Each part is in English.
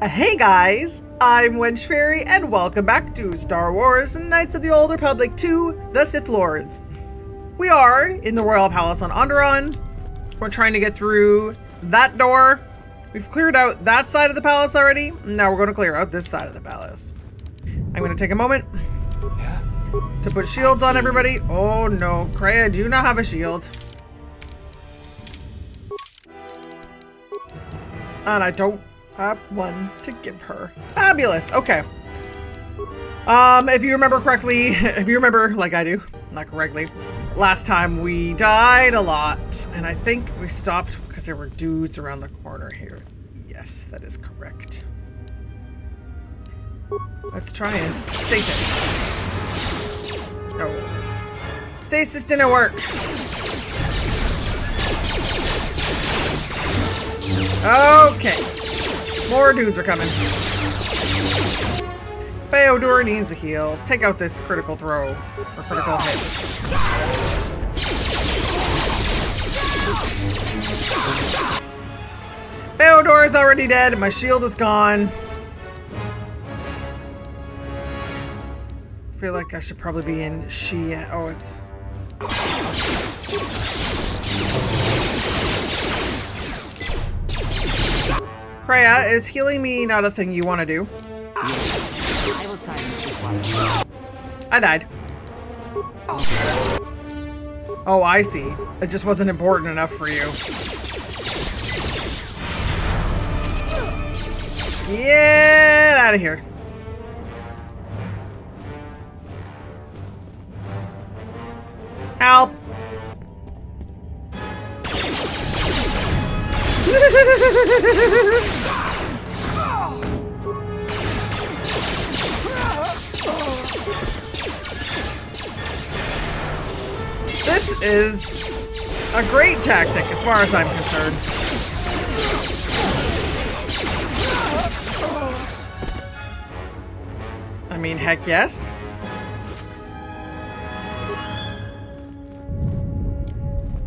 Hey guys, I'm Wenchfaery and welcome back to Star Wars Knights of the Old Republic 2, the Sith Lords. We are in the Royal Palace on Onderon. We're trying to get through that door. We've cleared out that side of the palace already. Now we're going to clear out this side of the palace. I'm going to take a moment to put shields on everybody. Oh no, Kreia, do you not have a shield? And I don't have one to give her. Fabulous. Okay. If you remember correctly, like I do, not correctly, last time we died a lot, and I think we stopped because there were dudes around the corner here. Yes, that is correct. Let's try and stasis. No. Stasis didn't work. Okay. More dudes are coming. Feodor needs a heal. Take out this critical throw. Or critical hit. Feodor is already dead. My shield is gone. I feel like I should probably be in Shia. Oh, it's... Kreia, is healing me not a thing you want to do? I will silence this one. I died. Oh, I see. It just wasn't important enough for you. Get out of here. Help. This is a great tactic as far as I'm concerned. I mean, heck yes.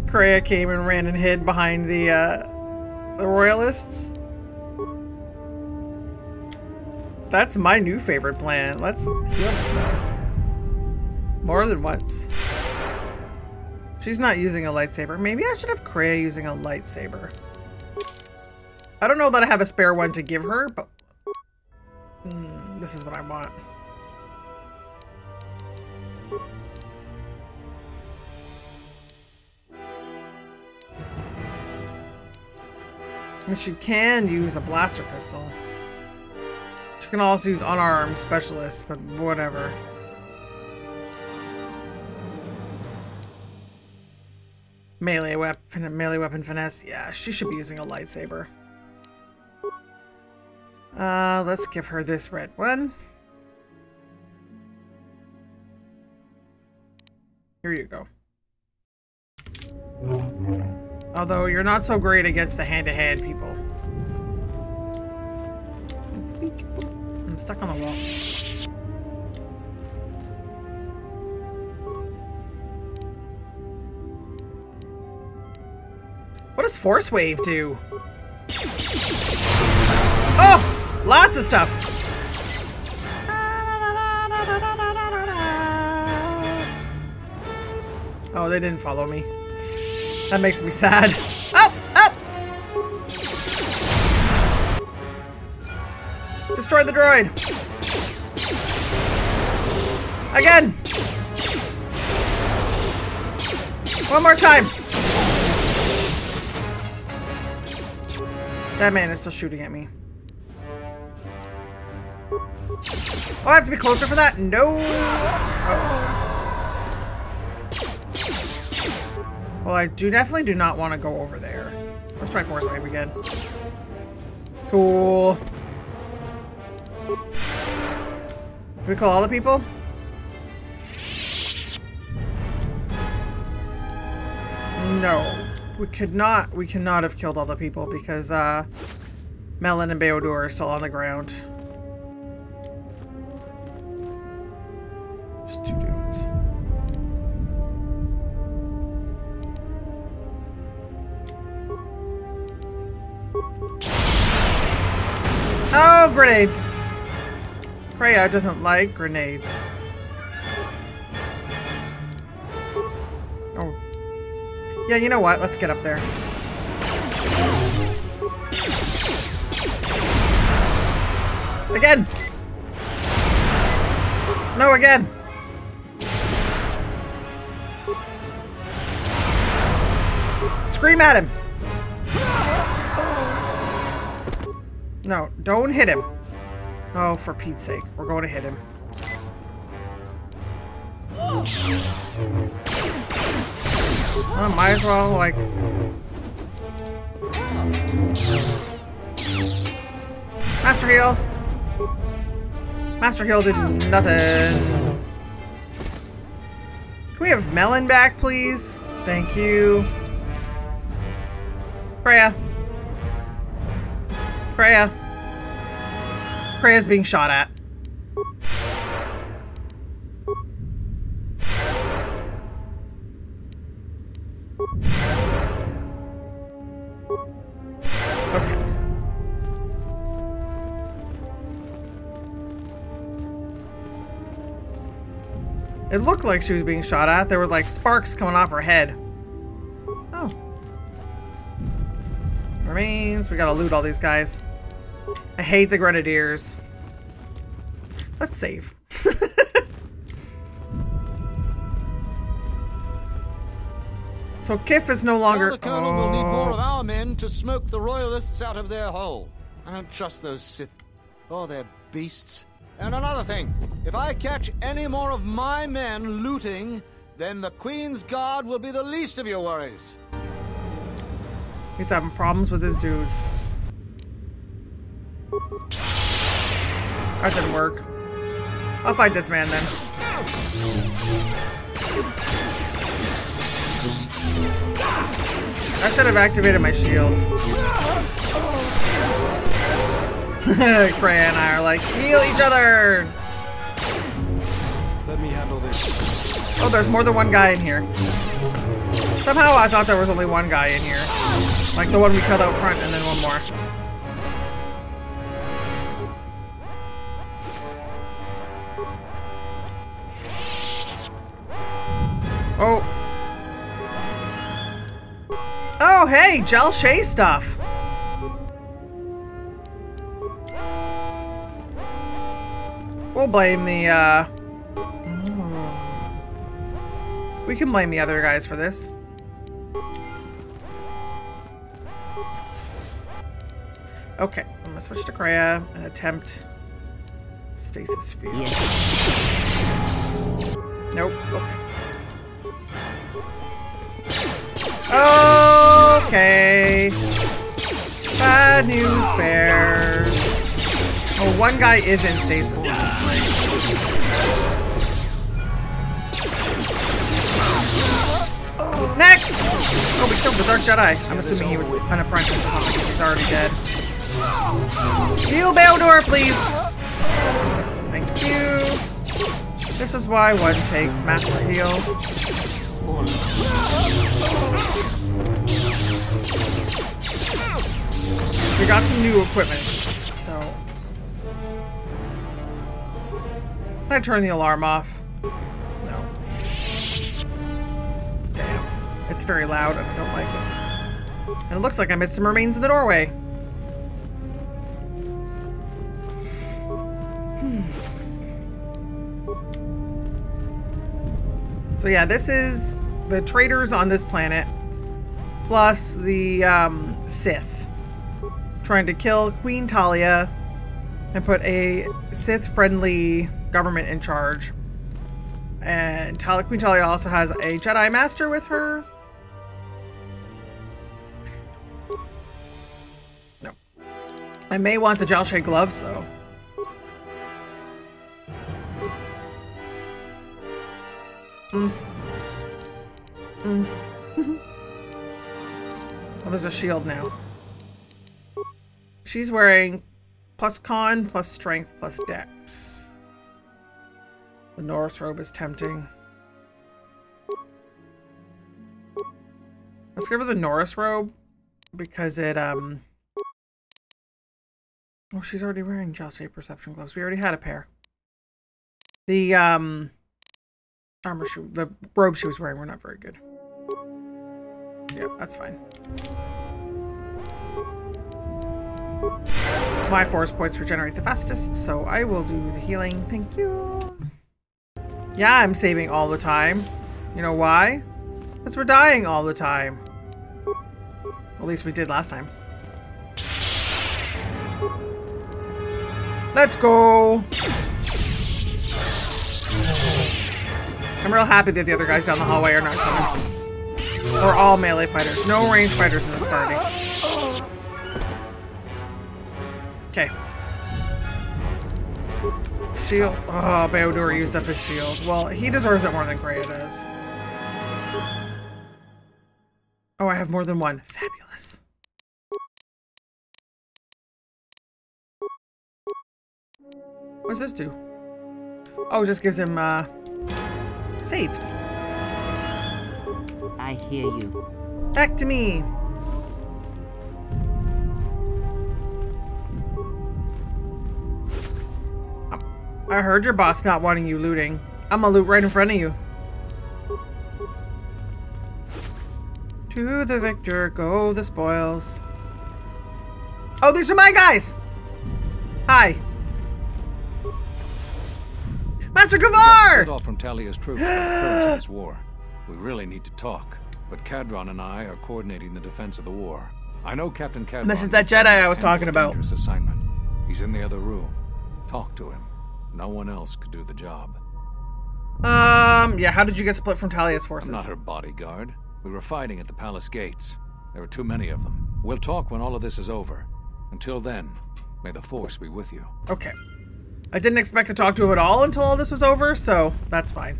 Kreia came and ran and hid behind the royalists. That's my new favorite plan. Let's heal myself. More than once. She's not using a lightsaber. Maybe I should have Kreia using a lightsaber. I don't know that I have a spare one to give her, but this is what I want. I mean, she can use a blaster pistol. She can also use unarmed specialists, but whatever. Melee weapon finesse. Yeah, she should be using a lightsaber. Let's give her this red one. Here you go. Although you're not so great against the hand-to-hand people. Let's peek. I'm stuck on the wall. What does Force Wave do? Oh! Lots of stuff! Oh, they didn't follow me. That makes me sad. Oh! Oh! Destroy the droid! Again! One more time! That man is still shooting at me. Oh, I have to be closer for that? No! Oh. Well, I definitely do not want to go over there. Let's try Force Wave again. Cool. Do we call all the people? No. We cannot have killed all the people because Melon and Feodor are still on the ground. Just two dudes. Oh, grenades. Freya doesn't like grenades. Oh. Yeah, you know what? Let's get up there. Again! No, again! Scream at him! No, don't hit him. Oh, for Pete's sake. We're going to hit him. Oh, might as well, like... Master heal! Master heal did nothing. Can we have Melon back, please? Thank you. Freya. Freya. Freya's being shot at. Okay. It looked like she was being shot at. There were like sparks coming off her head. Oh. Remains. We gotta loot all these guys. I hate the grenadiers. Let's save. So Kif is no longer... Now the Colonel will need more of our men to smoke the Royalists out of their hole. I don't trust those Sith or their beasts. And another thing, if I catch any more of my men looting, then the Queen's Guard will be the least of your worries. He's having problems with his dudes. That didn't work. I'll fight this man then. I should have activated my shield. Freya and I are like, heal each other! Let me handle this. Oh, there's more than one guy in here. Somehow I thought there was only one guy in here. Like the one we killed out front and then one more. Oh. Oh, hey, Gel Shay stuff. We'll blame the, we can blame the other guys for this. Okay, I'm gonna switch to Kreia and attempt stasis field. Yes. Nope, okay. Okay. Bad news bears. Oh, one guy is in stasis, which is great. Next! Oh, we killed the Dark Jedi. I'm assuming he was an apprentice or something because he's already dead. Heal Baildor, please! Thank you. This is why one takes Master Heal. We got some new equipment, so... Can I turn the alarm off? No. Damn. It's very loud and I don't like it. And it looks like I missed some remains in the doorway. So yeah, this is the traitors on this planet, plus the Sith, trying to kill Queen Talia and put a Sith-friendly government in charge. And Queen Talia also has a Jedi Master with her. No. I may want the Jal Shay gloves, though. Oh, there's a shield now. She's wearing plus con, plus strength, plus dex. The Norse robe is tempting. Let's give her the Norse robe because it Oh, she's already wearing Jousting perception gloves. We already had a pair. The armor the robes she was wearing were not very good. Yeah, that's fine. My force points regenerate the fastest, so I will do the healing. Thank you. Yeah, I'm saving all the time. You know why? Because we're dying all the time. At least we did last time. Let's go! I'm real happy that the other guys down the hallway are not coming. We're all melee fighters. No ranged fighters in this party. Okay. Shield. Oh, Baodur used up his shield. Well, he deserves it more than Kreia does. Oh, I have more than one. Fabulous. What does this do? Oh, it just gives him, saves. I hear you. Back to me. I heard your boss not wanting you looting. I'm gonna loot right in front of you. To the victor go the spoils. Oh, these are my guys! Hi. Master Gavar! Split off from Talia's troops for this war. We really need to talk, but Cadron and I are coordinating the defense of the war. I know Captain Cadron. This is that Jedi I was talking about. Dangerous assignment. He's in the other room. Talk to him. No one else could do the job. Yeah, how did you get split from Talia's forces? I'm not her bodyguard. We were fighting at the palace gates. There were too many of them. We'll talk when all of this is over. Until then, may the Force be with you. Okay. I didn't expect to talk to him at all until all this was over, so that's fine.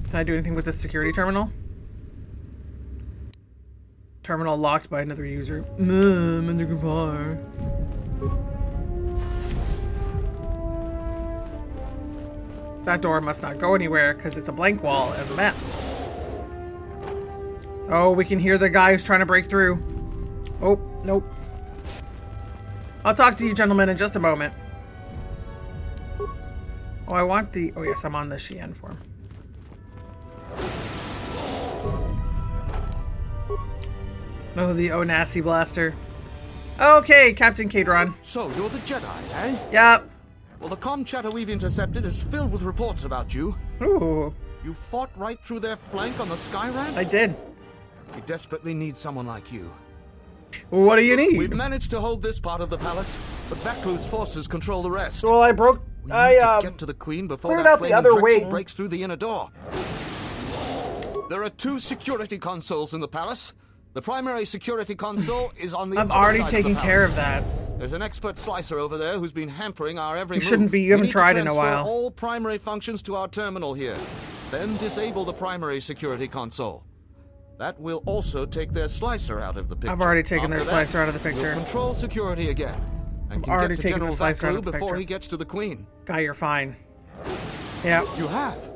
Can I do anything with this security terminal? Terminal locked by another user. I'm under Gavar. That door must not go anywhere because it's a blank wall of the map. Oh, we can hear the guy who's trying to break through. Oh, nope. I'll talk to you gentlemen in just a moment. Oh, I want the... Oh, yes, I'm on the Xi'an form. Oh, the Onasi blaster. Okay, Captain Cadron. So, you're the Jedi, eh? Yep. Well, the comm chatter we've intercepted is filled with reports about you. Ooh. You fought right through their flank on the Skyran? I did. We desperately need someone like you. What do you need? We've managed to hold this part of the palace, but Vaklu's forces control the rest. Well, I broke... We need to get to the Queen before cleared that out the other Drexel wing. breaks through the inner door. There are 2 security consoles in the palace. The primary security console is on the I've other already side taken of the care palace. of that. There's an expert slicer over there who's been hampering our every move. You shouldn't be. You haven't We need tried to in a transfer while. all primary functions to our terminal here. Then disable the primary security console. That will also take their slicer out of the picture. I've already taken After their that, slicer out of the picture. We'll control security again. And can already get to taken General the slicer out Vaklu of the before picture. he gets to the Queen. Guy, you're fine. Yep. You have?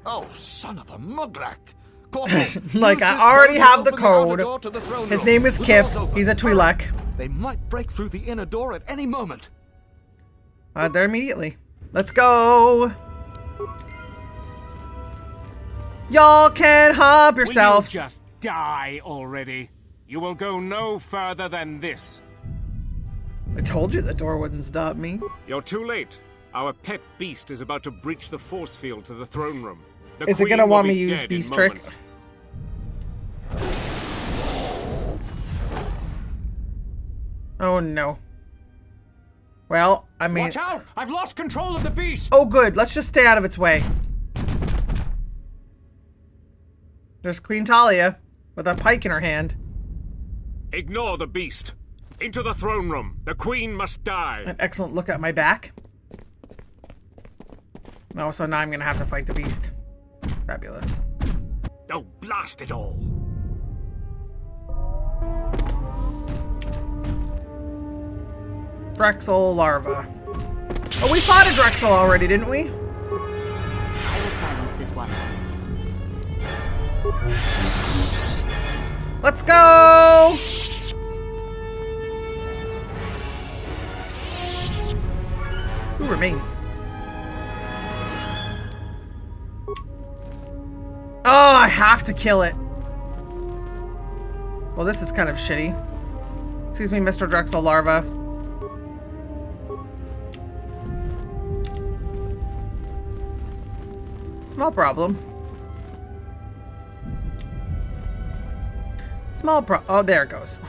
Oh, son of a muglak. Like, I already have the code. His name is Kif. He's a Twi'lek. They might break through the inner door at any moment. There immediately. Let's go. Y'all can help yourselves. Will you just die already? You will go no further than this. I told you the door wouldn't stop me. You're too late. Our pet beast is about to breach the force field to the throne room. The Is it Queen gonna will want be me to use dead in beast trick? moments. Oh no. Well, I mean... Watch out! I've lost control of the beast! Oh good, let's just stay out of its way. There's Queen Talia with a pike in her hand. Ignore the beast. Into the throne room. The Queen must die. An excellent look at my back. Oh, so now I'm gonna have to fight the beast. Fabulous. Oh, blast it all. Drexel larva. Oh, we fought a Drexel already, didn't we? I will silence this one. Let's go! remains? Oh, I have to kill it. Well, this is kind of shitty. Excuse me, Mr. Drexel larva. Small problem. Oh, there it goes.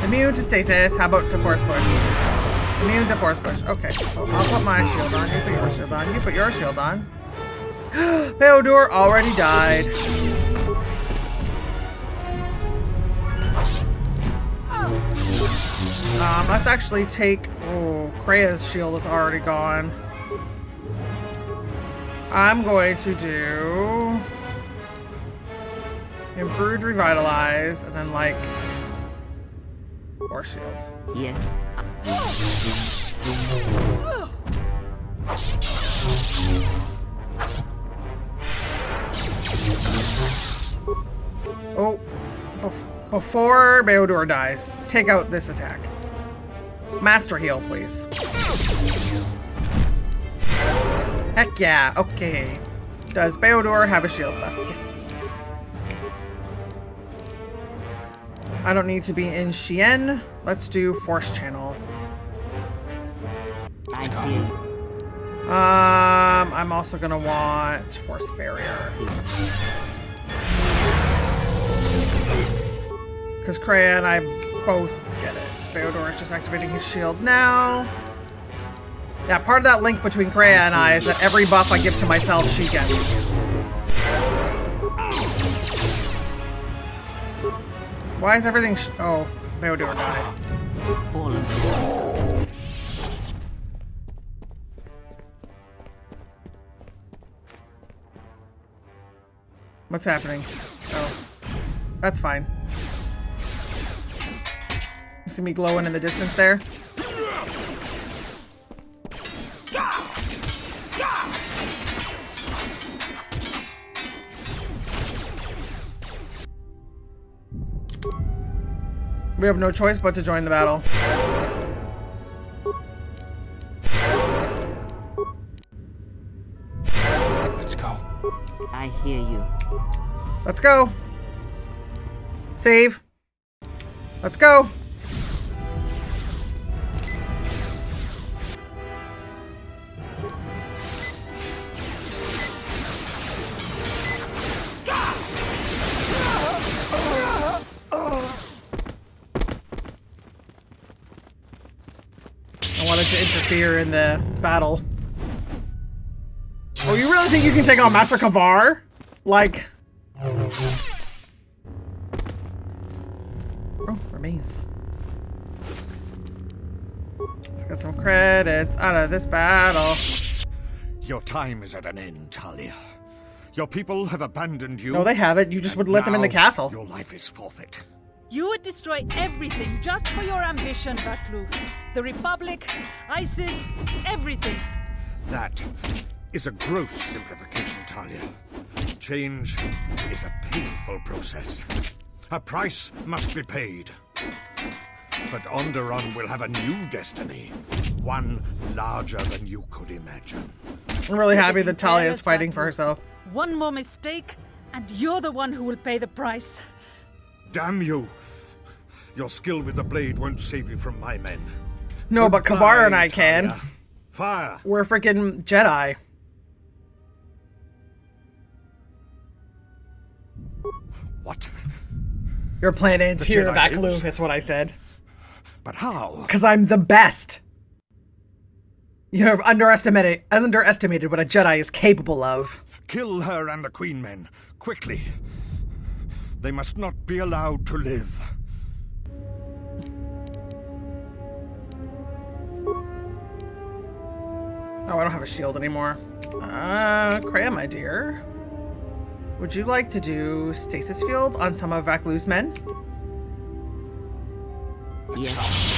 Immune to stasis. How about to force push? Immune to force push. Okay. So I'll put my shield on. You put your shield on. You put your shield on. Beodor already died. Let's actually take... Oh, Krea's shield is already gone. I'm going to do... Improved Revitalize, and then, like... Force shield. Yes. Oh, before Beodor dies, take out this attack. Master heal, please. Heck yeah, okay. Does Beodor have a shield left? Yes. I don't need to be in Shien. Let's do Force Channel. I hear you. I'm also gonna want Force Barrier. Because Krea and I both get it. Beodor is just activating his shield now. Yeah, part of that link between Krea and I is that every buff I give to myself, she gets. Why is everything oh, Beodor died. Fallen. What's happening? Oh, that's fine. You see me glowing in the distance there? We have no choice but to join the battle. Let's go. I hear you. Let's go. Save. Let's go. I wanted to interfere in the battle. Oh, you really think you can take on Master Kavar? Like... Oh, remains. Let's get some credits out of this battle. Your time is at an end, Talia. Your people have abandoned you. No, they haven't. You just would let them in the castle. Your life is forfeit. You would destroy everything just for your ambition, Baklu. The Republic, ISIS, everything. That is a gross simplification, Talia. Change is a painful process. A price must be paid. But Onderon will have a new destiny. One larger than you could imagine. I'm really happy that Talia is fighting for herself. One more mistake, and you're the one who will pay the price. Damn you! Your skill with the blade won't save you from my men. No, but Kavar and I Talia. can. Fire! We're freaking Jedi. What? Your plan ends The here, Jedi Vaklu, lives? is what I said. But how? Because I'm the best. You have underestimated what a Jedi is capable of. Kill her and the Queen Men, quickly. They must not be allowed to live. Oh, I don't have a shield anymore. Krea, my dear. Would you like to do stasis field on some of Vaklu's men? Yes.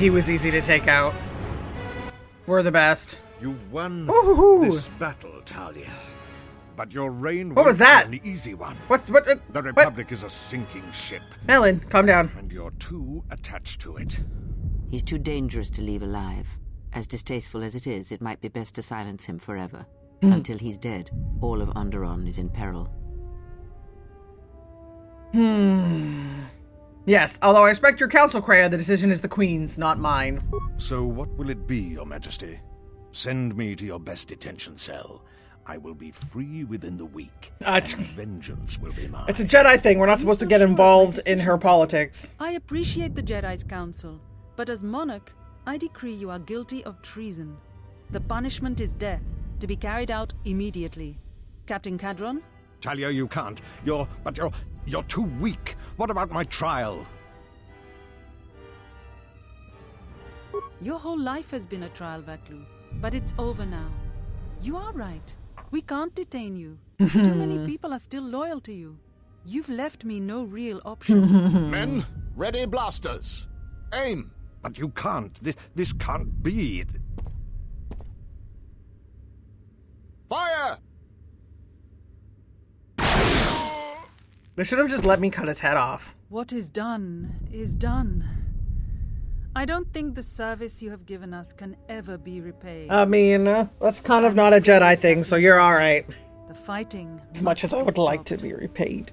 he was easy to take out. We're the best. You've won Ooh. this battle, Talia. But your reign What was won't that? be an easy one. What? The Republic is a sinking ship, Melon, calm down. and you're too attached to it. He's too dangerous to leave alive. As distasteful as it is, it might be best to silence him forever. Until he's dead, all of Onderon is in peril. Yes, although I respect your counsel, Kreia, the decision is the Queen's, not mine. So what will it be, Your Majesty? Send me to your best detention cell. I will be free within the week, and vengeance will be mine. It's a Jedi thing. We're not supposed to get involved in her politics. I appreciate the Jedi's counsel, but as monarch, I decree you are guilty of treason. The punishment is death, to be carried out immediately. Captain Cadron? Talia, you can't. You're too weak. What about my trial? Your whole life has been a trial, Vaklu, but it's over now. You are right. We can't detain you. Too many people are still loyal to you. You've left me no real option. Men, ready blasters. Aim. But you can't. This can't be. Fire! They should have just let me cut his head off. What is done is done. I don't think the service you have given us can ever be repaid. I mean, that's kind of not a Jedi thing, so you're alright. The fighting. As much as I would like to be repaid.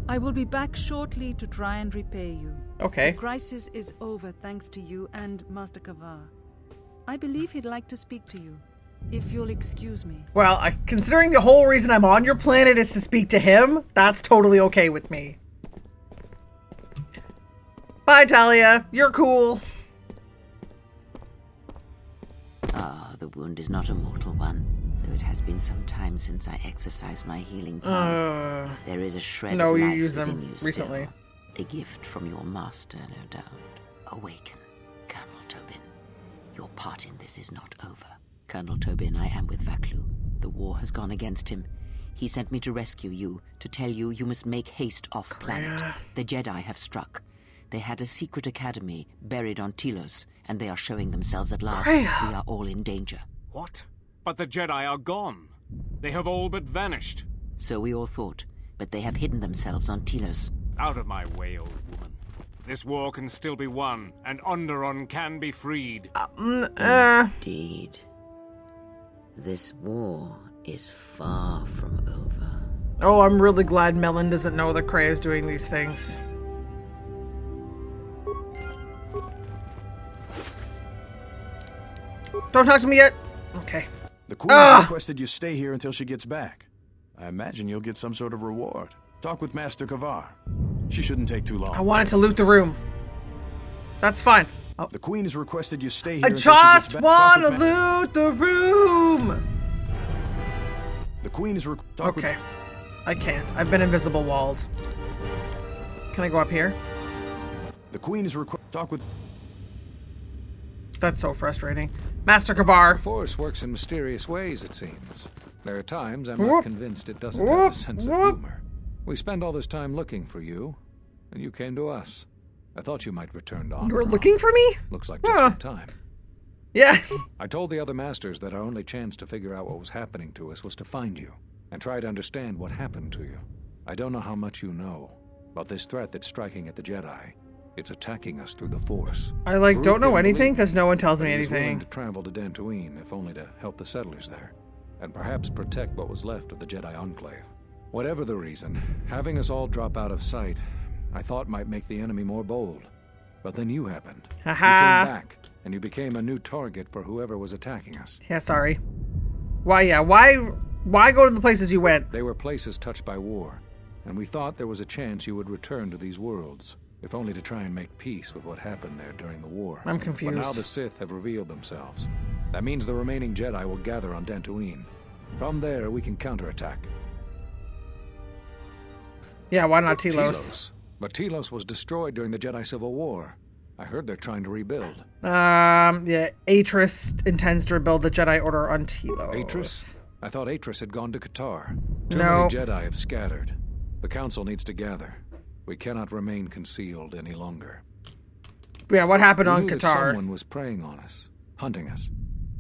I will be back shortly to try and repay you. Okay. The crisis is over thanks to you and Master Kavar. I believe he'd like to speak to you, if you'll excuse me. Well, considering the whole reason I'm on your planet is to speak to him, that's totally okay with me. Bye, Talia. You're cool. Ah, the wound is not a mortal one, though it has been some time since I exercised my healing powers. There is a shred No, of you life used within them you still. recently. A gift from your master, no doubt. Awaken, Colonel Tobin. Your part in this is not over. Colonel Tobin, I am with Vaklu. The war has gone against him. He sent me to rescue you, to tell you you must make haste off-planet. The Jedi have struck. They had a secret academy buried on Telos, and they are showing themselves at last. We are all in danger. What? But the Jedi are gone. They have all but vanished. So we all thought, but they have hidden themselves on Telos. Out of my way, old woman. This war can still be won, and Onderon can be freed. Indeed. This war is far from over. Oh, I'm really glad Melon doesn't know that Kreia is doing these things. Don't talk to me yet. Okay. The Queen requested you stay here until she gets back. I imagine you'll get some sort of reward. Talk with Master Kavar. She shouldn't take too long. I wanted to loot the room. That's fine. Oh. The Queen has requested you stay here I until she gets just back. want to loot the room. The Queen is okay. I can't. I've been invisible walled. Can I go up here? The Queen is talk with. That's so frustrating. Master Kavar. The Force works in mysterious ways, it seems. There are times I'm not convinced it doesn't have a sense of humor. We spend all this time looking for you, and you came to us. I thought you might return to Onderon. You were looking for me? Looks like just in time. Yeah. I told the other masters that our only chance to figure out what was happening to us was to find you, and try to understand what happened to you. I don't know how much you know about this threat that's striking at the Jedi. It's attacking us through the Force. I don't know anything because no one tells me anything. He's willing to travel to Dantooine, if only to help the settlers there, and perhaps protect what was left of the Jedi Enclave. Whatever the reason, having us all drop out of sight, I thought might make the enemy more bold. But then you happened. You came back, and you became a new target for whoever was attacking us. Yeah, sorry. Why go to the places you went? They were places touched by war, and we thought there was a chance you would return to these worlds, if only to try and make peace with what happened there during the war. I'm confused. But now the Sith have revealed themselves. That means the remaining Jedi will gather on Dantooine. From there, we can counterattack. Yeah, why not Telos? But Telos was destroyed during the Jedi Civil War. I heard they're trying to rebuild. Yeah, Atris intends to rebuild the Jedi Order on Telos. Atris? I thought Atris had gone to Qatar. Too No. many Jedi have scattered. The Council needs to gather. We cannot remain concealed any longer. Yeah, what happened We on knew that Qatar? someone was preying on us, hunting us.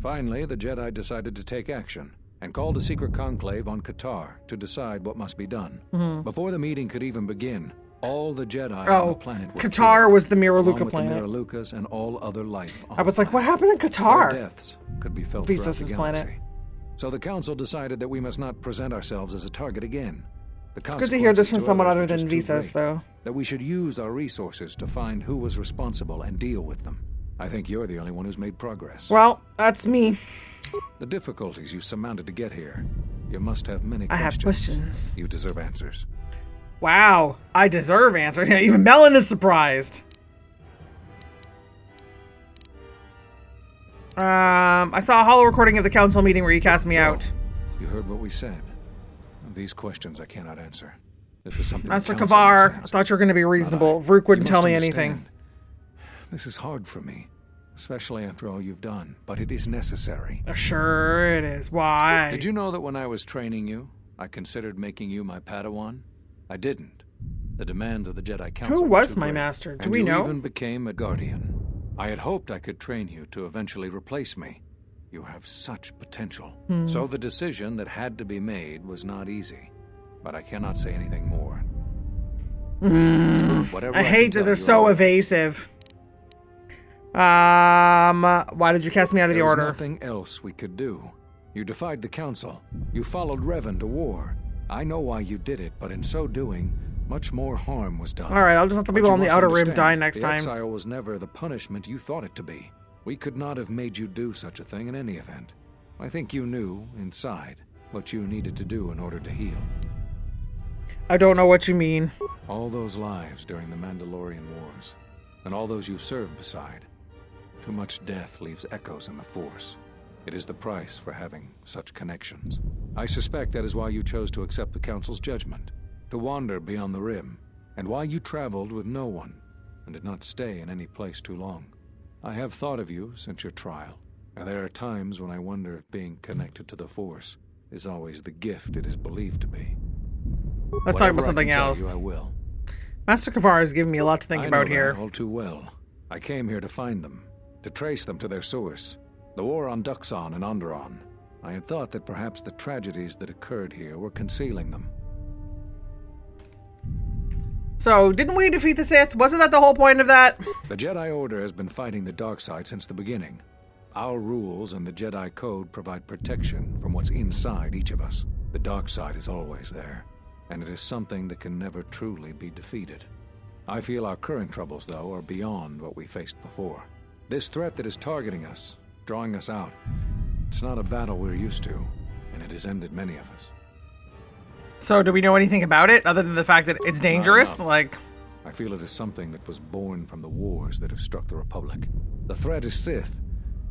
Finally, the Jedi decided to take action and called a secret conclave on Qatar to decide what must be done. Before the meeting could even begin, all the Jedi on the planet were Qatar killed, was the along Miraluka with planet. the Miralukas and all other life on I was the like, what planet. happened in Their Qatar? deaths could be felt Visas' throughout the planet. galaxy. So the Council decided that we must not present ourselves as a target again. The Good to hear this consequences from to someone others other were than just too Visas, great. though. That we should use our resources to find who was responsible and deal with them. I think you're the only one who's made progress. Well, that's me. The difficulties you surmounted to get here. You must have many I questions. have questions. You deserve answers. Wow, I deserve answers. Yeah, even Melon is surprised. I saw a holo recording of the council meeting where you cast me out. You heard what we said. These questions I cannot answer. This is something Master the council Kavar, must I answer. thought you were going to be reasonable. Not I. Vrook wouldn't You tell must me understand. anything. This is hard for me, especially after all you've done, but it is necessary. Sure it is. Why? Did you know that when I was training you, I considered making you my Padawan? I didn't. The demands of the Jedi Council Who were was too my great, master? Do and we you know? even became a Guardian. I had hoped I could train you to eventually replace me. You have such potential. So the decision that had to be made was not easy. But I cannot say anything more. Whatever I can hate that tell they're you, so I will. evasive. Why did you cast me out of the There was order? nothing else we could do. You defied the Council. You followed Revan to war. I know why you did it, but in so doing, much more harm was done. Alright, I'll just let the But people you on the must outer rim understand, die next the time. exile was never the punishment you thought it to be. We could not have made you do such a thing in any event. I think you knew, inside, what you needed to do in order to heal. I don't know what you mean. All those lives during the Mandalorian Wars, and all those you've served beside. Too much death leaves echoes in the Force. It is the price for having such connections. I suspect that is why you chose to accept the Council's judgment, to wander beyond the Rim, and why you traveled with no one, and did not stay in any place too long. I have thought of you since your trial, and there are times when I wonder if being connected to the Force is always the gift it is believed to be. Let's talk about Whatever I something can tell else. you, I will. Master Kavar has given me a lot to think I about know here. that all too well. I came here to find them, to trace them to their source. The war on Duxon and Onderon. I had thought that perhaps the tragedies that occurred here were concealing them. So, didn't we defeat the Sith? Wasn't that the whole point of that? The Jedi Order has been fighting the dark side since the beginning. Our rules and the Jedi Code provide protection from what's inside each of us. The dark side is always there, and it is something that can never truly be defeated. I feel our current troubles, though, are beyond what we faced before. This threat that is targeting us, drawing us out, it's not a battle we're used to, and it has ended many of us. So, do we know anything about it, other than the fact that it's dangerous? enough. Like, I feel it is something that was born from the wars that have struck the Republic. The threat is Sith,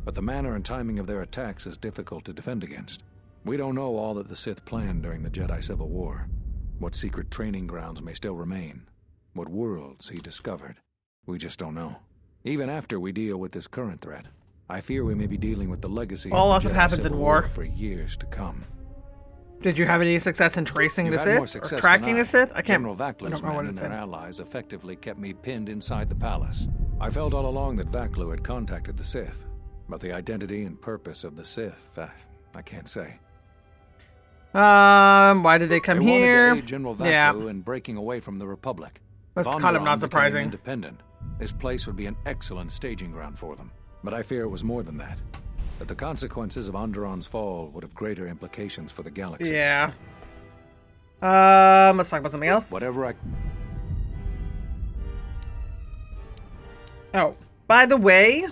but the manner and timing of their attacks is difficult to defend against. We don't know all that the Sith planned during the Jedi Civil War. What secret training grounds may still remain. What worlds he discovered. We just don't know. Even after we deal with this current threat, I fear we may be dealing with the legacy All of else the that Jedi happens Civil in war. for years to come. did you have any success in tracing You the had more Sith? Or success tracking than the Sith? I can't... General I Vaklu's don't know what men it and their said. allies effectively kept me pinned inside the palace. I felt all along that Vaklu had contacted the Sith, but the identity and purpose of the Sith, I can't say. Why did they come They here? wanted to aid General Vaklu Yeah, in breaking away from the Republic. that's If kind of Onderon not became surprising. Independent, this place would be an excellent staging ground for them. But I fear it was more than that. That the consequences of Onderon's fall would have greater implications for the galaxy. Yeah. Let's talk about something else. Whatever I... Oh, by the way,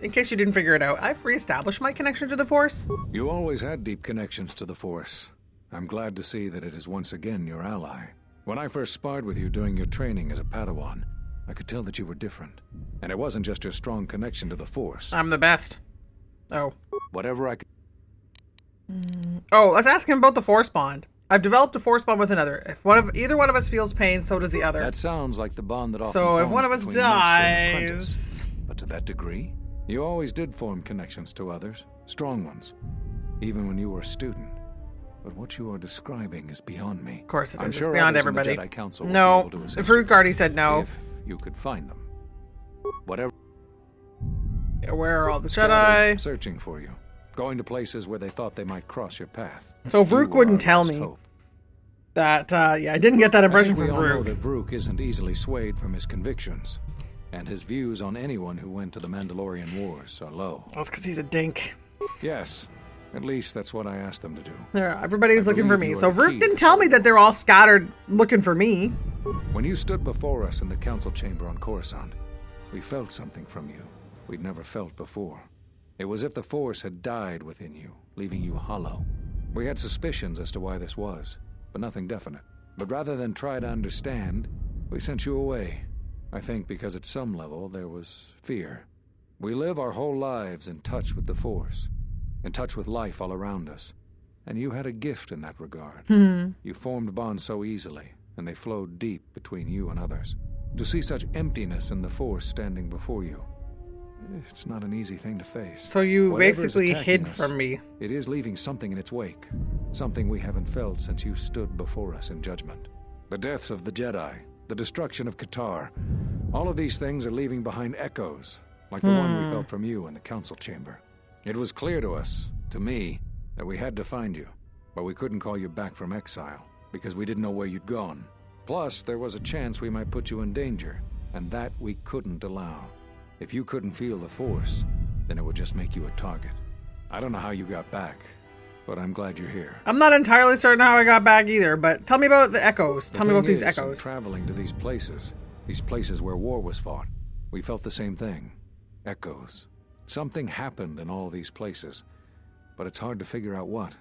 in case you didn't figure it out, I've reestablished my connection to the Force. You always had deep connections to the Force. I'm glad to see that it is once again your ally. When I first sparred with you during your training as a Padawan, I could tell that you were different. And it wasn't just your strong connection to the Force. I'm the best. Oh. Whatever I could... Oh, let's ask him about the Force bond. I've developed a Force bond with another. If either one of us feels pain, so does the other. That sounds like the bond that often So if forms one of us between master and apprentice. dies... But to that degree, you always did form connections to others, strong ones, even when you were a student. But what you are describing is beyond me. Of course it I'm is. sure it's beyond others in the everybody. Jedi Council will No, be able to assist Farouk already said no. if you could find them. Whatever. Where are all the Scattered, Jedi? searching for you. Going to places where they thought they might cross your path. So Vrook wouldn't tell me that, yeah, I didn't get that impression from We all know Vrook. that Vrook isn't easily swayed from his convictions, and his views on anyone who went to the Mandalorian Wars are low. That's because he's a dink. Yes, at least that's what I asked them to do. There, everybody's looking for me. you are So the Vrook key didn't to tell me that they're all scattered looking for me. When you stood before us in the council chamber on Coruscant, we felt something from you we'd never felt before. It was as if the Force had died within you, leaving you hollow. We had suspicions as to why this was, but nothing definite. But rather than try to understand, we sent you away. I think because at some level there was fear. We live our whole lives in touch with the Force, in touch with life all around us. And you had a gift in that regard. You formed bonds so easily, and they flowed deep between you and others. To see such emptiness in the Force standing before you, it's not an easy thing to face. So you Whatever is basically attacking hid us, from me. It is leaving something in its wake. Something we haven't felt since you stood before us in judgment. The deaths of the Jedi, the destruction of Qatar, all of these things are leaving behind echoes, like the one we felt from you in the council chamber. It was clear to us, to me, that we had to find you, but we couldn't call you back from exile, because we didn't know where you'd gone. Plus, there was a chance we might put you in danger, and that we couldn't allow. If you couldn't feel the Force, then it would just make you a target. I don't know how you got back, but I'm glad you're here. I'm not entirely certain how I got back either, but tell me about the echoes. Tell me about these echoes. Traveling to these places where war was fought, we felt the same thing. Echoes. Something happened in all these places, but it's hard to figure out what.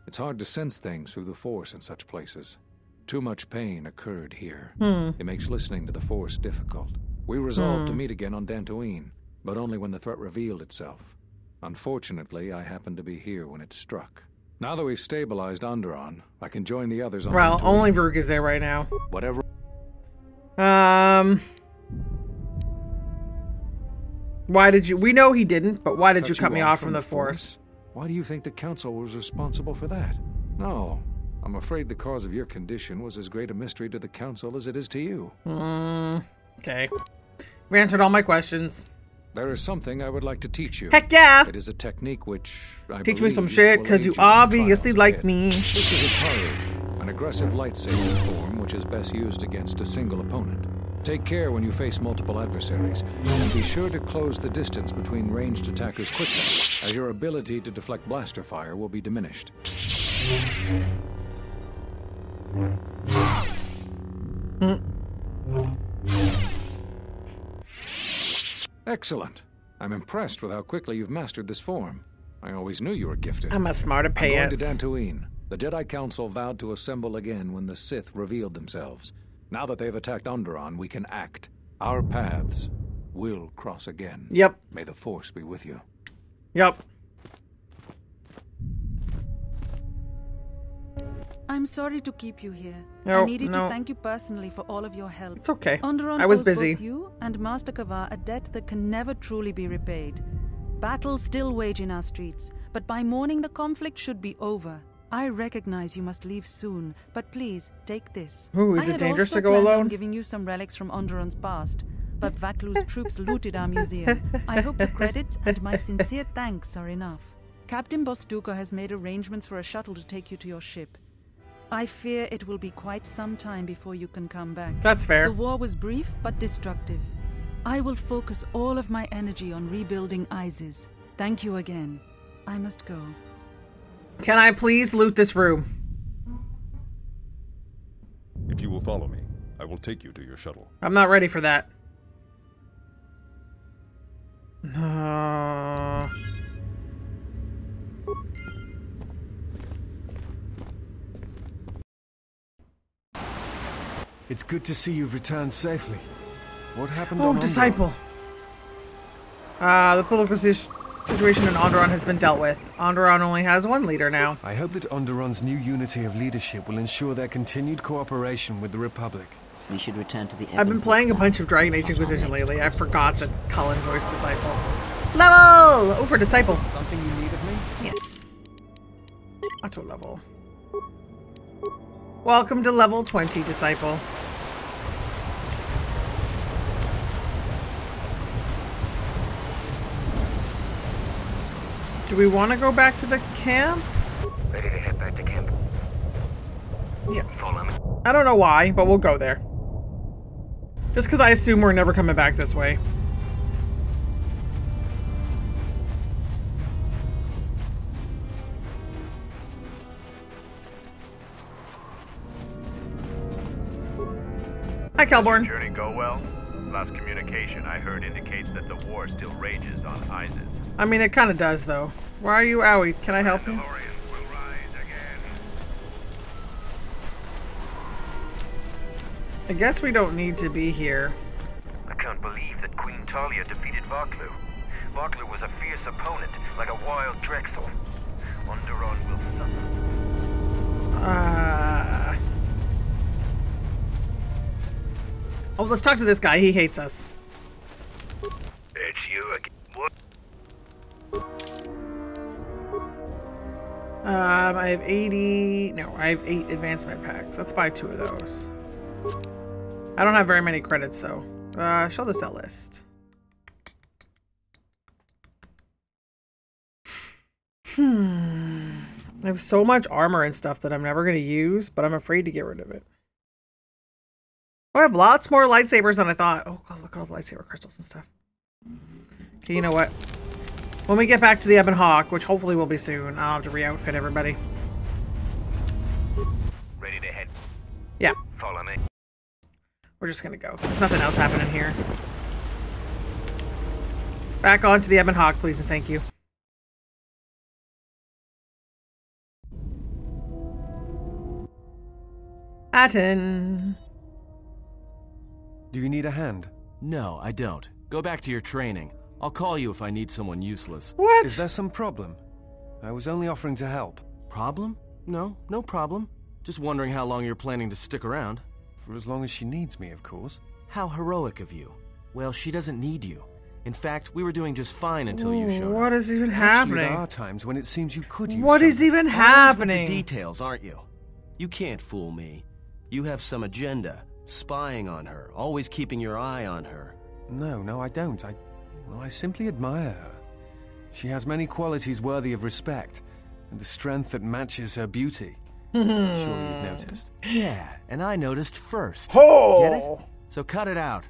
It's hard to sense things through the Force in such places. Too much pain occurred here. It makes listening to the Force difficult. We resolved to meet again on Dantooine, but only when the threat revealed itself. Unfortunately, I happened to be here when it struck. Now that we've stabilized Onderon, I can join the others on Well, Dantooine. only Vrook is there right now. Whatever. Why did you... We know he didn't, but why did you Cut cut me off from the Force? Why do you think the Council was responsible for that? No. I'm afraid the cause of your condition was as great a mystery to the Council as it is to you. Okay. We answered all my questions. There is something I would like to teach you. Heck yeah! It is a technique which I Teach me some believe shit, will because aid you in trials obviously like ahead. me. This is Atari, an aggressive lightsaber form which is best used against a single opponent. Take care when you face multiple adversaries, and be sure to close the distance between ranged attackers quickly, as your ability to deflect blaster fire will be diminished. Excellent. I'm impressed with how quickly you've mastered this form. I always knew you were gifted. I'm a smarter I'm going to pants. Dantooine. The Jedi Council vowed to assemble again when the Sith revealed themselves. Now that they've attacked Onderon, we can act. Our paths will cross again. Yep. May the Force be with you. Yep. I'm sorry to keep you here. No, I needed no. to thank you personally for all of your help. It's okay. Onderon I was owes busy. both you and Master Kavar a debt that can never truly be repaid. Battles still wage in our streets, but by morning the conflict should be over. I recognize you must leave soon, but please, take this. Ooh, is I it had dangerous also to go planned alone? on giving you some relics from Onderon's past, but Vaklu's troops looted our museum. I hope the credits and my sincere thanks are enough. Captain Bostuka has made arrangements for a shuttle to take you to your ship. I fear it will be quite some time before you can come back. That's fair. The war was brief but destructive. I will focus all of my energy on rebuilding Isis. Thank you again. I must go. Can I please loot this room? If you will follow me, I will take you to your shuttle. I'm not ready for that. It's good to see you've returned safely. What happened Oh, on Onderon? disciple. The political situation in Onderon has been dealt with. Onderon only has one leader now. I hope that Onderon's new unity of leadership will ensure their continued cooperation with the Republic. We should return to the I've been Ebon playing a Hawk bunch now. of Dragon Age Not our Inquisition next lately. I course. forgot that Cullen voiced Disciple. Level! Over Disciple. Something you need of me? Yes. Auto level. Welcome to level 20, Disciple. Do we want to go back to the camp? Ready to head back to camp? Yes. Follow me. I don't know why, but we'll go there. Just because I assume we're never coming back this way. Hi, Kelborn. Did your journey go well? Last communication I heard indicates that the war still rages on Isis. I mean, it kind of does, though. Where are you, Owie? Can I help you? I guess we don't need to be here. I can't believe that Queen Talia defeated Vaklu. Vaklu was a fierce opponent, like a wild Drexel. Onderon will suffer. Oh, let's talk to this guy. He hates us. It's you again. What? I have 80... No, I have 8 advancement packs. Let's buy 2 of those. I don't have very many credits, though. Show the sell list. I have so much armor and stuff that I'm never going to use, but I'm afraid to get rid of it. Oh, I have lots more lightsabers than I thought. Oh, God, look at all the lightsaber crystals and stuff. Okay, you know what? When we get back to the Ebon Hawk, which hopefully will be soon, I'll have to re-outfit everybody. Ready to head? Yeah. Follow me. We're just gonna go. There's nothing else happening here. Back onto the Ebon Hawk, please, and thank you. Atten. Do you need a hand? No, I don't. Go back to your training. I'll call you if I need someone useless. What? Is there some problem? I was only offering to help. Problem? No, no problem. Just wondering how long you're planning to stick around. For as long as she needs me, of course. How heroic of you. Well, she doesn't need you. In fact, we were doing just fine until you showed up. What is even Actually, happening? there are times when it seems you could use What is even happening? Always with the details, aren't you? You can't fool me. You have some agenda. Spying on her. Always keeping your eye on her. No, I don't. I simply admire her. She has many qualities worthy of respect, and a strength that matches her beauty. I'm sure you've noticed. Yeah, and I noticed first. Oh! Get it? So cut it out.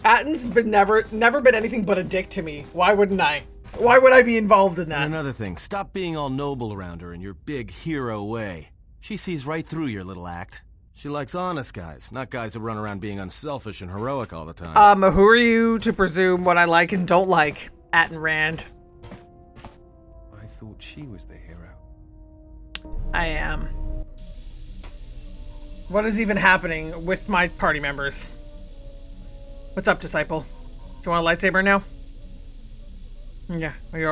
Atten's been never been anything but a dick to me. Why wouldn't I? Why would I be involved in that? And another thing, stop being all noble around her in your big hero way. She sees right through your little act. She likes honest guys, not guys who run around being unselfish and heroic all the time. Who are you to presume what I like and don't like, Atten Rand? I thought she was the hero. I am. What is even happening with my party members? What's up, Disciple? Do you want a lightsaber now? Yeah. Are you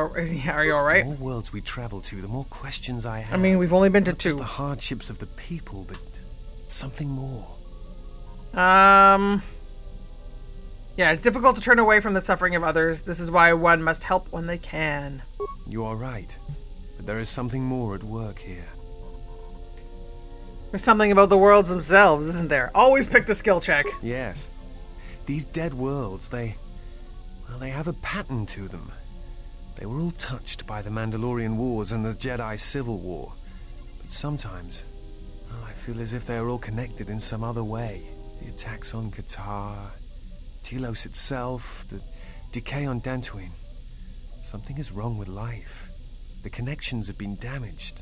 all right? The more worlds we travel to, the more questions I have. I mean, we've only been to Not just 2. the hardships of the people, but something more. Yeah, it's difficult to turn away from the suffering of others. This is why one must help when they can. You are right. But there is something more at work here. There's something about the worlds themselves, isn't there? Always pick the skill check. Yes. These dead worlds, they have a pattern to them. They were all touched by the Mandalorian Wars and the Jedi Civil War. But sometimes, well, I feel as if they are all connected in some other way. The attacks on Qatar, Telos itself, the decay on Dantooine. Something is wrong with life. The connections have been damaged,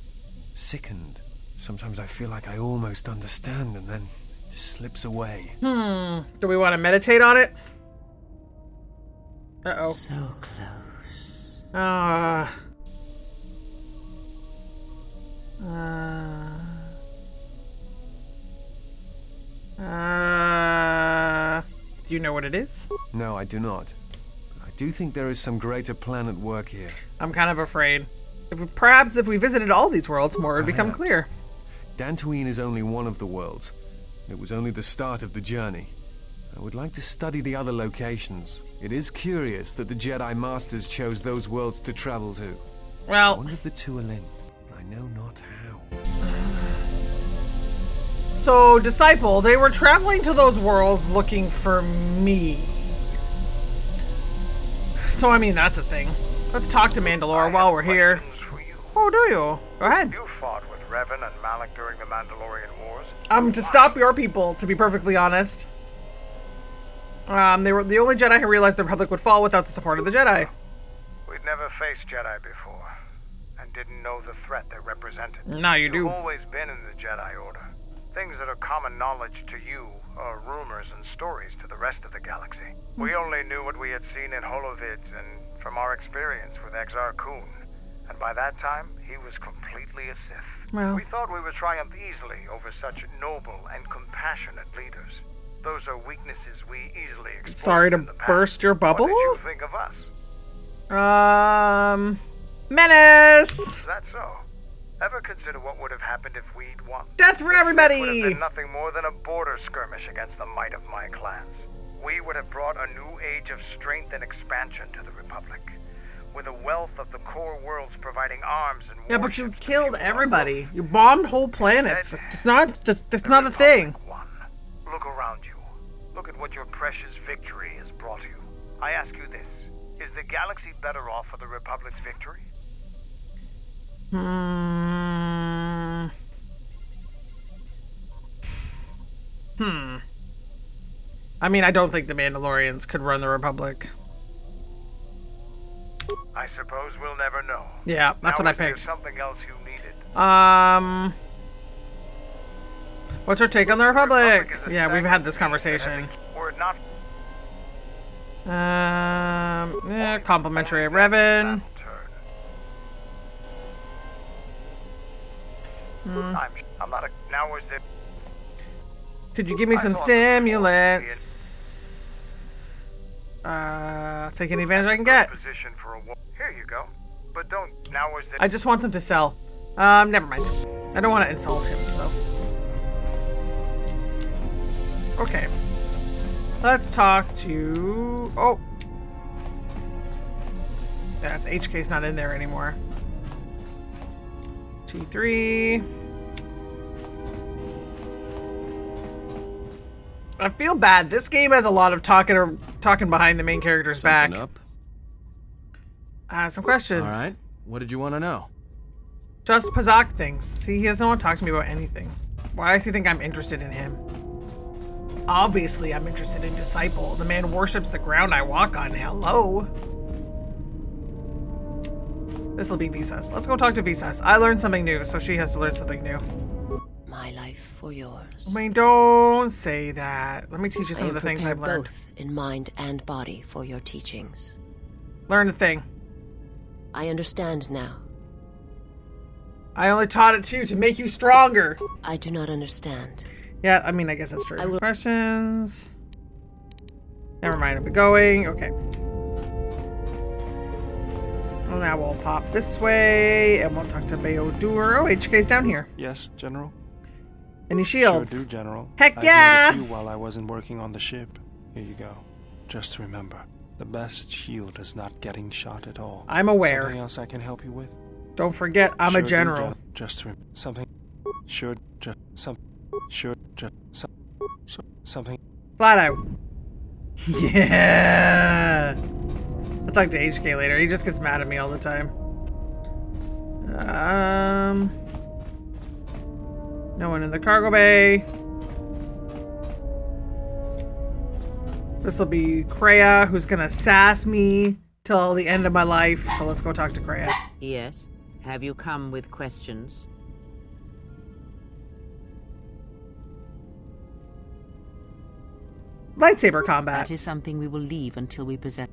sickened. Sometimes I feel like I almost understand and then it just slips away. Do we want to meditate on it? Uh-oh. So close. Do you know what it is? No, I do not. But I do think there is some greater plan at work here. I'm kind of afraid. Perhaps if we visited all these worlds, more would become clear. Dantooine is only one of the worlds. It was only the start of the journey. I would like to study the other locations. It is curious that the Jedi Masters chose those worlds to travel to. Well, I wonder if the two are linked. I know not how. So, Disciple, they were traveling to those worlds looking for me. So, I mean, that's a thing. Let's talk to Mandalore while we're here. Oh, do you? Go ahead. You fought with Revan and Malak during the Mandalorian Wars. To stop your people, to be perfectly honest. They were the only Jedi who realized the Republic would fall without the support of the Jedi. We'd never faced Jedi before, and didn't know the threat they represented. Now you do. You've always been in the Jedi Order. Things that are common knowledge to you are rumors and stories to the rest of the galaxy. We only knew what we had seen in holovids and from our experience with Exar Kun. And by that time, he was completely a Sith. Well. We thought we would triumph easily over such noble and compassionate leaders. Those are weaknesses we easily exploit. Sorry to burst your bubble? What did you think of us? Menace! Is that so? Ever consider what would have happened if we'd won? Death for everybody! It would have been nothing more than a border skirmish against the might of my clans. We would have brought a new age of strength and expansion to the Republic. With a wealth of the core worlds providing arms and yeah, but you killed everybody. You bombed whole planets. It's not a thing. Look around you. Look at what your precious victory has brought you. I ask you this. Is the galaxy better off for the Republic's victory? I mean, I don't think the Mandalorians could run the Republic. I suppose we'll never know. Yeah, that's what I picked. Something else you needed. What's your take on the Republic? Yeah, we've had this conversation. Yeah, complimentary of Revan. I'm not a, now is there... Could you give me some stimulants? Take any advantage I can get. Here you go. But don't, now is there... I just want them to sell. Never mind. I don't want to insult him, so. Okay. Let's talk to... Oh. Yeah, HK's not in there anymore. T3. I feel bad. This game has a lot of talking behind the main character's back. Up? Some questions. All right. What did you want to know? Just Pazak things. See, he doesn't want to talk to me about anything. Why does he think I'm interested in him? Obviously, I'm interested in Disciple. The man worships the ground I walk on. Hello. This'll be Visas. Let's go talk to Visas. I learned something new, so she has to learn something new. My life for yours. I mean, don't say that. Let me teach you some of the things I've learned. Both in mind and body for your teachings. Learn the thing. I understand now. I only taught it to you to make you stronger. I do not understand. Yeah, I mean, I guess that's true. Questions? Never mind, I'll be going. Okay. Well, now we'll pop this way, and we'll talk to Beodur. Oh, HK's down here. Yes, General? Any shields? Sure do, General. Heck yeah! I made a few while I wasn't working on the ship. Here you go. Just remember, the best shield is not getting shot at all. I'm aware. Something else I can help you with? Don't forget, I'm sure a general. Just something. Sure, just some. Sure, just something. Flat out. Yeah. I'll talk to HK later. He just gets mad at me all the time. No one in the cargo bay. This will be Kreia, who's gonna sass me till the end of my life. So let's go talk to Kreia. Yes. Have you come with questions? Lightsaber combat. That is something we will leave until we possess.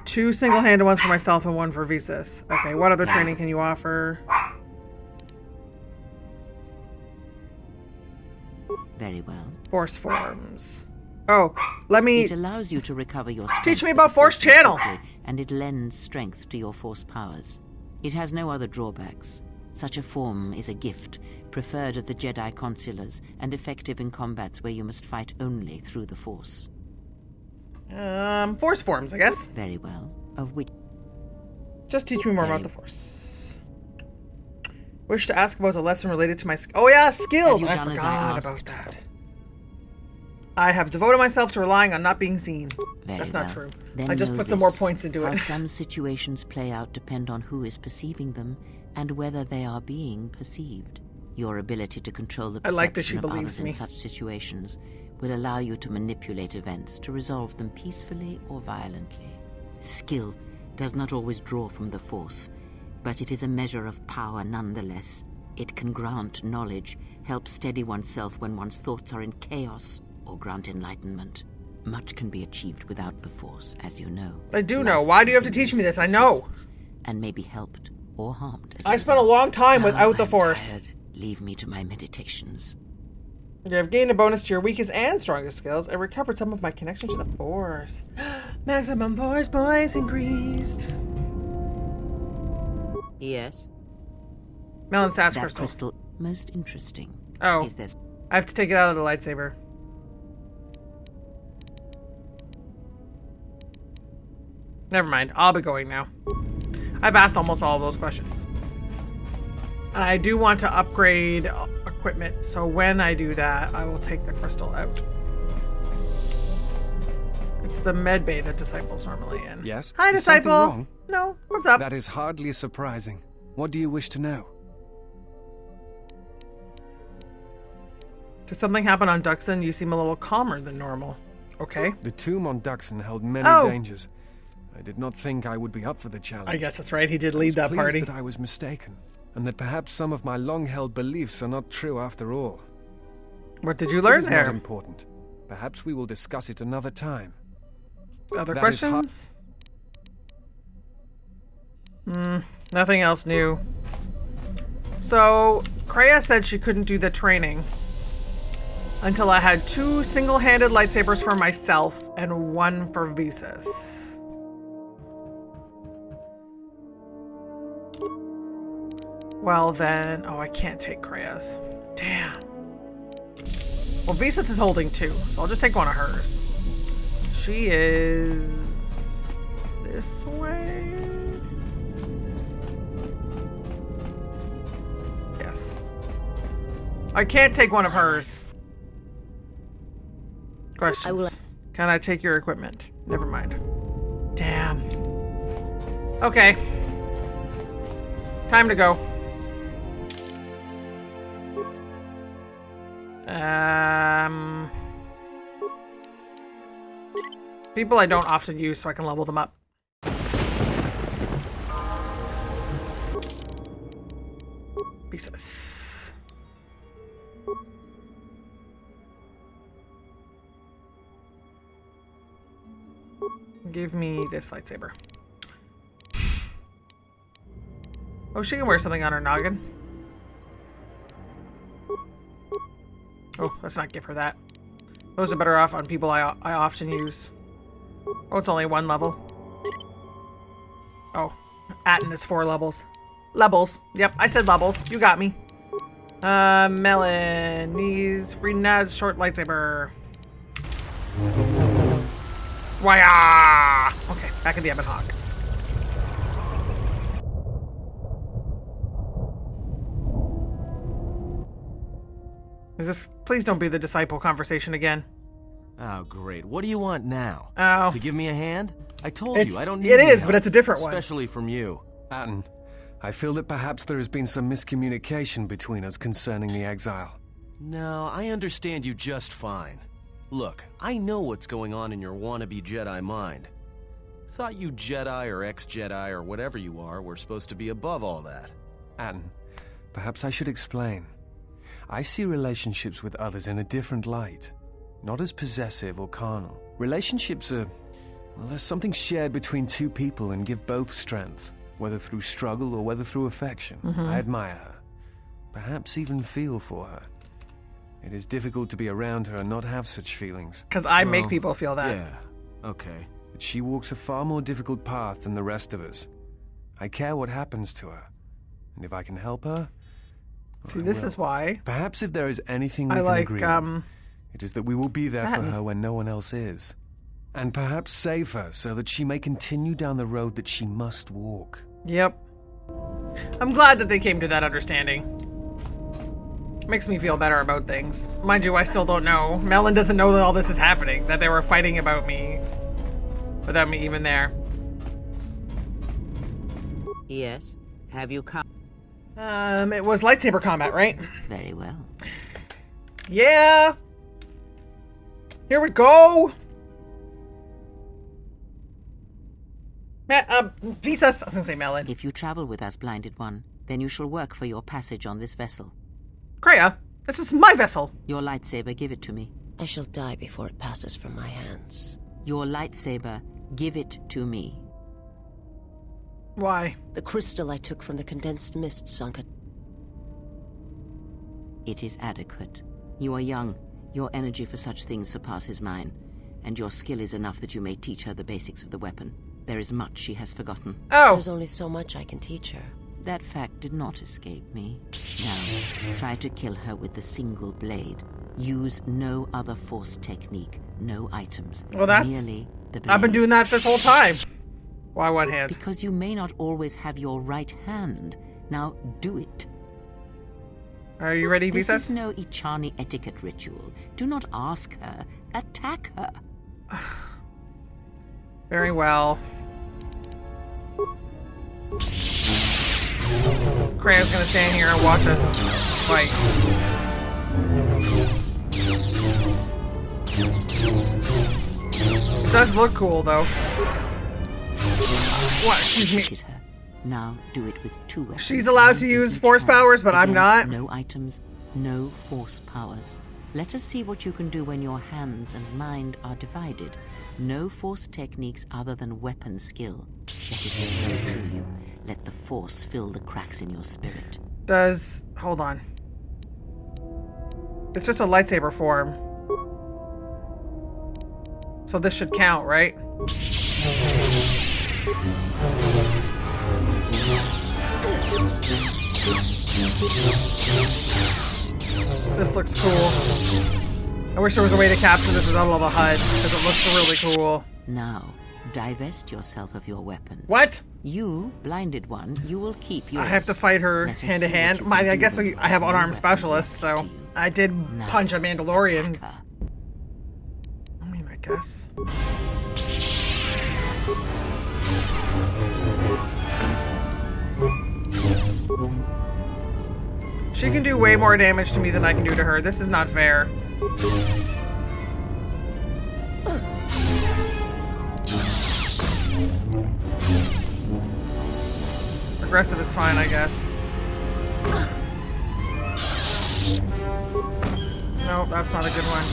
2 single-handed ones for myself and 1 for Visas. Okay, what other training can you offer? Very well. Force forms. Oh, let me... It allows you to recover your strength. Teach me about Force Channel! And it lends strength to your Force powers. It has no other drawbacks. Such a form is a gift, preferred of the Jedi Consulars, and effective in combats where you must fight only through the Force. Force forms, I guess. Very well. Of which... Just teach me more about the Force. Wish to ask about the lesson related to my... Oh yeah, skills! I forgot about that. I have devoted myself to relying on not being seen. That's not well. true. Then I just know put some this. more points into How it. some situations play out depend on who is perceiving them and whether they are being perceived. Your ability to control the I like that she perception of believes others me. in such situations will allow you to manipulate events to resolve them peacefully or violently. Skill does not always draw from the Force, but it is a measure of power nonetheless. It can grant knowledge, help steady oneself when one's thoughts are in chaos, or grant enlightenment. Much can be achieved without the Force, as you know. I do know. Why do you have to teach me this? I know. And may be helped or harmed. I spent a long time without the Force. Tired. Leave me to my meditations. You have gained a bonus to your weakest and strongest skills and recovered some of my connection to the Force. Maximum Force points increased. Yes? Melon Sass That crystal. Most interesting. Oh. Is this... I have to take it out of the lightsaber. Never mind. I'll be going now. I've asked almost all of those questions. And I do want to upgrade equipment, so when I do that, I will take the crystal out. It's the med bay that Disciple's normally in. Yes? Hi, Is something Disciple. wrong? No, what's up? That is hardly surprising. What do you wish to know? Did something happen on Duxon? You seem a little calmer than normal. Okay. The tomb on Duxon held many dangers. I did not think I would be up for the challenge. I guess that's right. He did lead that I was party. pleased that I was mistaken, and that perhaps some of my long-held beliefs are not true after all. What did you learn It is there? not important. Perhaps we will discuss it another time. Other That questions? Nothing else new. So, Kreia said she couldn't do the training until I had 2 single-handed lightsabers for myself and 1 for Visas. Well then, oh, I can't take Kreia's. Damn. Well, Visas is holding 2, so I'll just take 1 of hers. She is this way. Yes. I can't take 1 of hers. Questions. Can I take your equipment? Never mind. Damn. Okay. Time to go. People I don't often use so I can level them up. Pieces. Give me this lightsaber. Oh, she can wear something on her noggin. Oh, let's not give her that. Those are better off on people I often use. Oh, it's only 1 level. Oh, Atten is 4 levels. Levels. Yep, I said levels. You got me. Melon needs free Naz short lightsaber. Why? Okay, back in the Ebon Hawk. Is this? Please don't be the Disciple conversation again. Oh, great. What do you want now? Oh. To give me a hand? I told you, I don't need It any is, help, but it's a different one. Especially from you. Atten, I feel that perhaps there has been some miscommunication between us concerning the exile. No, I understand you just fine. Look, I know what's going on in your wannabe Jedi mind. Thought you Jedi or ex-Jedi or whatever you are were supposed to be above all that. Atten, perhaps I should explain. I see relationships with others in a different light. Not as possessive or carnal. Relationships are, well, there's something shared between 2 people and give both strength, whether through struggle or whether through affection. I admire her. Perhaps even feel for her. It is difficult to be around her and not have such feelings. Because I make people feel that. Yeah, okay. But she walks a far more difficult path than the rest of us. I care what happens to her. And if I can help her, See, this is why. Perhaps if there is anything we I can like, agree on, it is that we will be there for her when no one else is. And perhaps save her so that she may continue down the road that she must walk. Yep. I'm glad that they came to that understanding. Makes me feel better about things. Mind you, I still don't know. Melon doesn't know that all this is happening, that they were fighting about me without me even there. Yes. Have you come? It was lightsaber combat, right? Very well. Yeah! Here we go! Visas! I was gonna say Melon. If you travel with us, Blinded One, then you shall work for your passage on this vessel. Kreia, this is my vessel! Your lightsaber, give it to me. I shall die before it passes from my hands. Your lightsaber, give it to me. Why? The crystal I took from the condensed mist sunk it. It is adequate. You are young. Your energy for such things surpasses mine, and your skill is enough that you may teach her the basics of the weapon. There is much she has forgotten. Oh! There's only so much I can teach her. That fact did not escape me. Now, try to kill her with the single blade. Use no other force technique, no items. Well, that's... merely the blade. I've been doing that this whole time. Why one hand? Because you may not always have your right hand. Now, do it. Are you ready, Visas? This is no Ichani etiquette ritual. Do not ask her. Attack her. Very well. Kreia's gonna stand here and watch us fight. It does look cool, though. What? Excuse me. Now do it with 2 weapons. She's allowed to use force powers, but I'm not. No items, no force powers. Let us see what you can do when your hands and mind are divided. No force techniques other than weapon skill. Let it flow through you. Let the force fill the cracks in your spirit. Does... hold on. It's just a lightsaber form. So this should count, right? This looks cool. I wish there was a way to capture this without all the HUD, because it looks really cool. Now, divest yourself of your weapon. What? You, Blinded One, you will keep yours. I have to fight her hand to hand. I guess I have unarmed specialist, so I did punch a Mandalorian. I mean, I guess. She can do way more damage to me than I can do to her. This is not fair. Aggressive is fine, I guess. No, that's not a good one.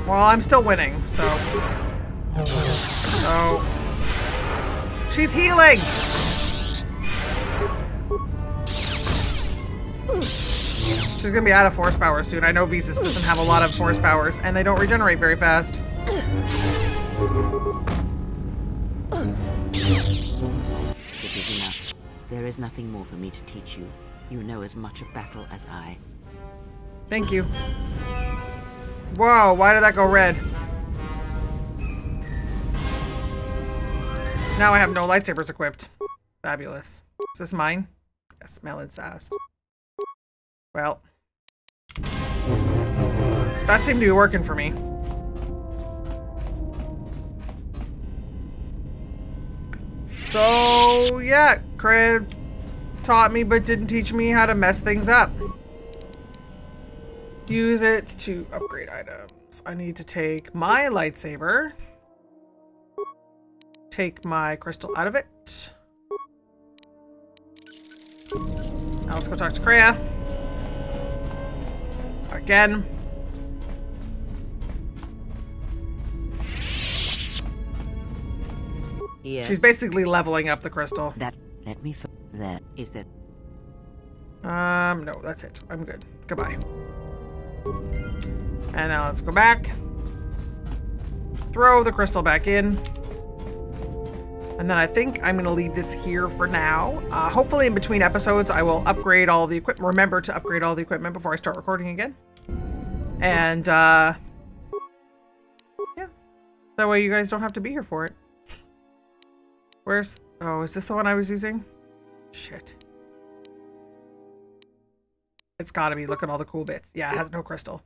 Well, I'm still winning, so... She's healing! She's gonna be out of force power soon. I know Visas doesn't have a lot of force powers, and they don't regenerate very fast. It is enough. There is nothing more for me to teach you. You know as much of battle as I. Thank you. Whoa, why did that go red? Now I have no lightsabers equipped. Fabulous. Is this mine? Yes, Melon's asked. Well. That seemed to be working for me. So, yeah, Crib taught me but didn't teach me how to mess things up. Use it to upgrade items. I need to take my lightsaber. Take my crystal out of it. Now let's go talk to Kreia. Again. Yes. She's basically leveling up the crystal. Let me that is that. No, that's it. I'm good. Goodbye. And now let's go back. Throw the crystal back in. And then I think I'm going to leave this here for now. Hopefully in between episodes, I will upgrade all the equipment. Remember to upgrade all the equipment before I start recording again. And, yeah. That way you guys don't have to be here for it. Where's... oh, is this the one I was using? Shit. It's gotta be. Look at all the cool bits. Yeah, it has no crystal.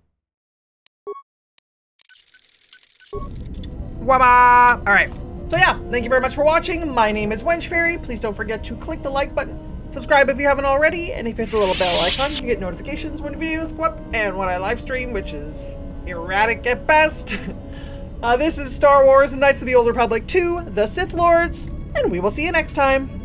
Waba! Alright. So yeah, thank you very much for watching. My name is Wenchfaery. Please don't forget to click the like button. Subscribe if you haven't already. And if you hit the little bell icon, you get notifications when videos go up and when I live stream, which is erratic at best. This is Star Wars Knights of the Old Republic 2, the Sith Lords, and we will see you next time.